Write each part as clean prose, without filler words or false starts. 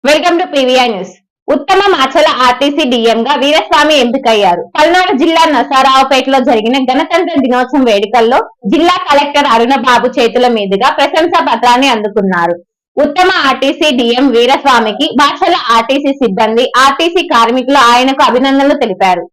Welcome to PVI news. ఉత్తమ Macherla RTC DM గా వీరస్వామి ఎంపికయ్యారు. పల్నాడు జిల్లా నరసరావుపేటలో జరిగిన గణతంత్ర దినోత్సవం వేడుకల్లో జిల్లా కలెక్టర్ అరుణ బాబు చేతుల మీదుగా ప్రశంసా పత్రాన్ని అందుకున్నారు. ఉత్తమ ఆర్టీసీ డిఎం వీరస్వామికి మాచల ఆర్టీసీ సిబ్బంది, ఆర్టీసీ కార్మికులు ఆయనకు అభినందనలు తెలిపారు.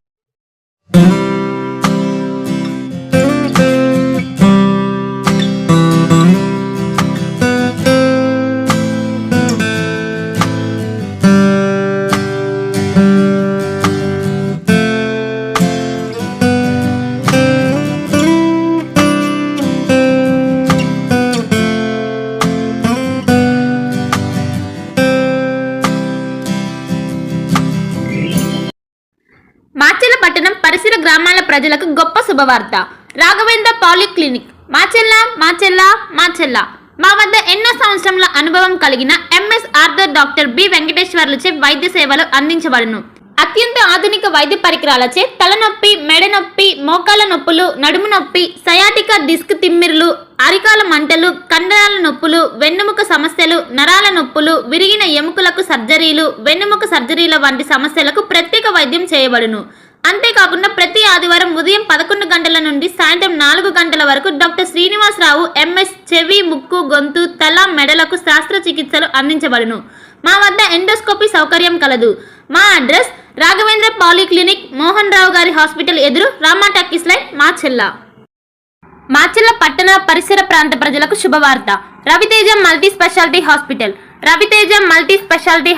మాచెల్ల పట్టణం పరిసర గ్రామాల ప్రజలకు గొప్ప శుభవార్త. రాఘవేంద్ర పాలిక్లినిక్ మాచెల్ల మా వద్ద ఎన్నో సంవత్సరముల అనుభవం కలిగిన ఎంఎస్ ఆర్థర్ డాక్టర్ బి వెంకటేశ్వర్లచే వైద్య సేవలు అందించబడును. అత్యంత ఆధునిక వైద్య పరికరాలచే తలనొప్పి, మెడ నొప్పి, మోకాళ్ళ నొప్పులు, నడుము నొప్పి, సయాటికా డిస్క్ తిమ్మిరులు, అరికాల మంటలు, కండరాల నొప్పులు, వెన్నుముక సమస్యలు, నరాల నొప్పులు, విరిగిన ఎముకలకు సర్జరీలు, వెన్నుముక సర్జరీల వంటి సమస్యలకు ప్రత్యేక వైద్యం చేయబడును. అంతేకాకుండా ప్రతి ఆదివారం ఉదయం 11 గంటల నుండి సాయంత్రం 4 గంటల వరకు డాక్టర్ శ్రీనివాసరావు ఎంఎస్ చెవి, ముక్కు, గొంతు, తల, మెడలకు శస్త్రచికిత్సలు అందించబడును. మా వద్ద ఎండోస్కోపీ సౌకర్యం కలదు. మా అడ్రస్ రాఘవేంద్ర పాలిక్లినిక్, మోహన్ రావు గారి హాస్పిటల్ ఎదురు, రామా టాకీస్ లైన్, మాచెల్ల పట్టణ పరిసర ప్రాంత ప్రజలకు శుభవార్త. Raviteja multi speciality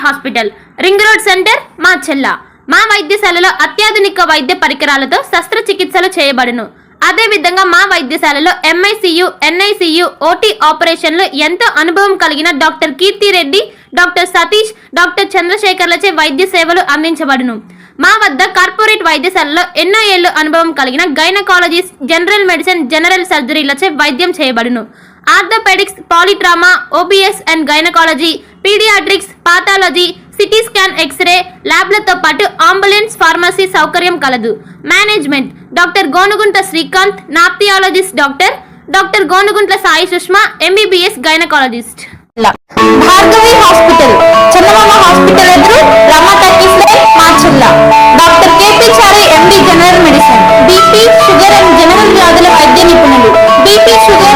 hospital, ring road centre, Macherla. మా వైద్యశాలలో అత్యాధునిక వైద్య పరికరాలతో శస్త్రచికిత్సలు చేయబడును. అదేవిధంగా మా వైద్యశాలలో ఎంఐసియు, ఎన్ఐసియు, ఓటీ ఆపరేషన్లు ఎంతో అనుభవం కలిగిన doctor Keerthi Reddy, doctor Satish, doctor చంద్రశేఖర్లచే వైద్య సేవలు అందించబడును. మా వద్ద కార్పొరేట్ వైద్యశాలలో ఎన్నో ఏళ్లు అనుభవం కలిగిన గైనకాలజిస్ట్, జనరల్ మెడిసిన్, జనరల్ సర్జరీలచే వైద్యం చేయబడును. Orthopaedics, polytrauma, OBS and gynaecology, paediatrics, pathology, CT scan, X ray ల్యాబ్లతో పాటు అంబులెన్స్, ఫార్మసీ సౌకర్యం కలదు. Management doctor Gonugunta Srikanth, nephrologist doctor Gonuguntla Sai Sushma, MBBS gynaecologist. Bhargavi hospital, Chandamama hospital ఎదురు, Rama talkies line, Macherla. Doctor KP Chari, MD, general medicine, BP, sugar and general వ్యాధుల వైద్య నిపుణులు. BP, sugar